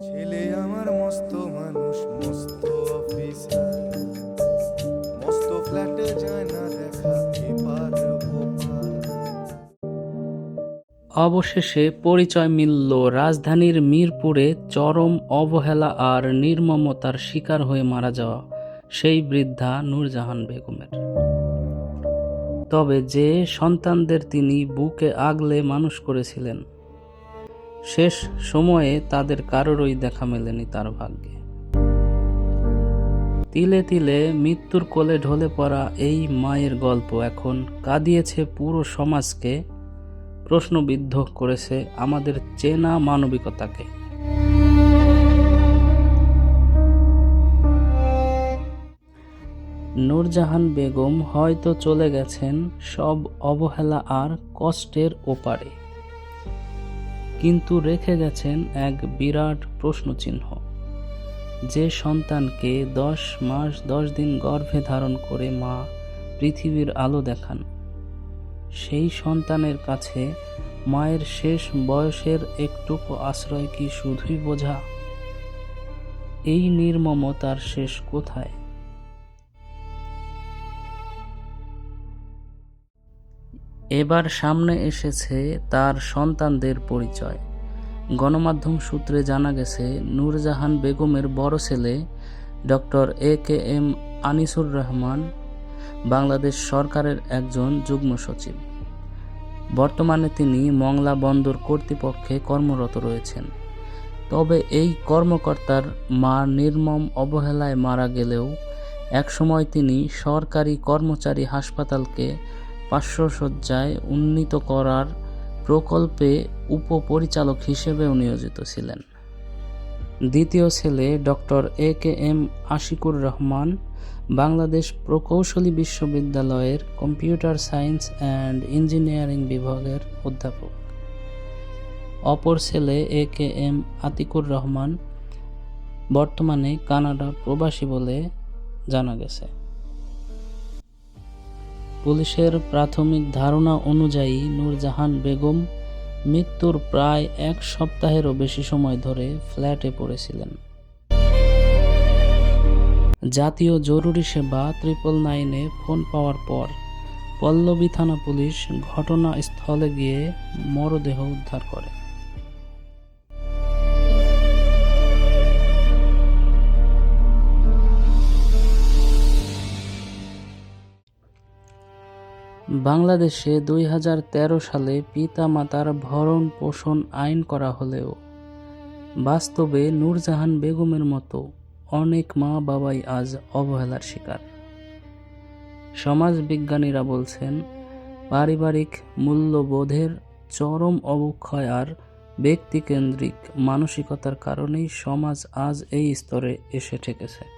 ছেলে আমার মস্ত মানুষ, মস্ত অফিসার, মস্ত ফ্ল্যাটে যায় না দেখা এপার ওপার। অবশেষে পরিচয় মিলল রাজধানীর মিরপুরে চরম অবহেলা আর নির্মমতার শিকার হয়ে মারা যাওয়া সেই বৃদ্ধা নূরজাহান বেগমের। তবে যে সন্তানদের তিনি বুকে আগলে মানুষ করেছিলেন, শেষ সময়ে তাদের কারোরই দেখা মেলেনি তার ভাগ্যে। তিলে তিলে মৃত্যুর কোলে ঢলে পড়া এই মায়ের গল্প এখন কাঁদিয়েছে পুরো সমাজকে, প্রশ্নবিদ্ধ করেছে আমাদের চেনা মানবিকতাকে। নূরজাহান বেগম হয়তো চলে গেছেন সব অবহেলা আর কষ্টের ওপারে, কিন্তু রেখে গেছেন এক বিরাট প্রশ্নচিহ্ন। যে সন্তানকে 10 মাস 10 দিন গর্ভে ধারণ করে মা পৃথিবীর আলো দেখান, সেই সন্তানের কাছে মায়ের শেষ বয়সের একটুকু আশ্রয় কি শুধুই বোঝা? এই নির্মমতার শেষ কোথায়? এবার সামনে এসেছে তার সন্তানদের পরিচয়। গণমাধ্যম সূত্রে জানা গেছে, নূরজাহান বেগমের বড় ছেলে ডক্টর AKM আনিসুর রহমান বাংলাদেশ সরকারের একজন যুগ্ম সচিব। বর্তমানে তিনি মংলা বন্দর কর্তৃপক্ষে কর্মরত রয়েছেন। তবে এই কর্মকর্তার মা নির্মম অবহেলায় মারা গেলেও একসময় তিনি সরকারি কর্মচারী হাসপাতালকে 500 শয্যায় উন্নীত করার প্রকল্পে উপপরিচালক হিসেবেও নিয়োজিত ছিলেন। দ্বিতীয় ছেলে ডক্টর AKM আশিকুর রহমান বাংলাদেশ প্রকৌশলী বিশ্ববিদ্যালয়ের কম্পিউটার সায়েন্স অ্যান্ড ইঞ্জিনিয়ারিং বিভাগের অধ্যাপক। অপর ছেলে AKM আতিকুর রহমান বর্তমানে কানাডা প্রবাসী বলে জানা গেছে। পুলিশের প্রাথমিক ধারণা অনুযায়ী নূরজাহান বেগম মৃত্যুর প্রায় 1 সপ্তাহেরও বেশি সময় ধরে ফ্ল্যাটে পড়েছিলেন। জাতীয় জরুরি সেবা 999-এ ফোন পাওয়ার পর পল্লবী থানা পুলিশ ঘটনাস্থলে গিয়ে মরদেহ উদ্ধার করে। বাংলাদেশে 2013 সালে পিতা-মাতার ভরণ পোষণ আইন করা হলেও বাস্তবে নূরজাহান বেগমের মতো অনেক মা বাবাই আজ অবহেলার শিকার। সমাজবিজ্ঞানীরা বলছেন, পারিবারিক মূল্যবোধের চরম অবক্ষয় আর ব্যক্তিকেন্দ্রিক মানসিকতার কারণেই সমাজ আজ এই স্তরে এসে ঠেকেছে।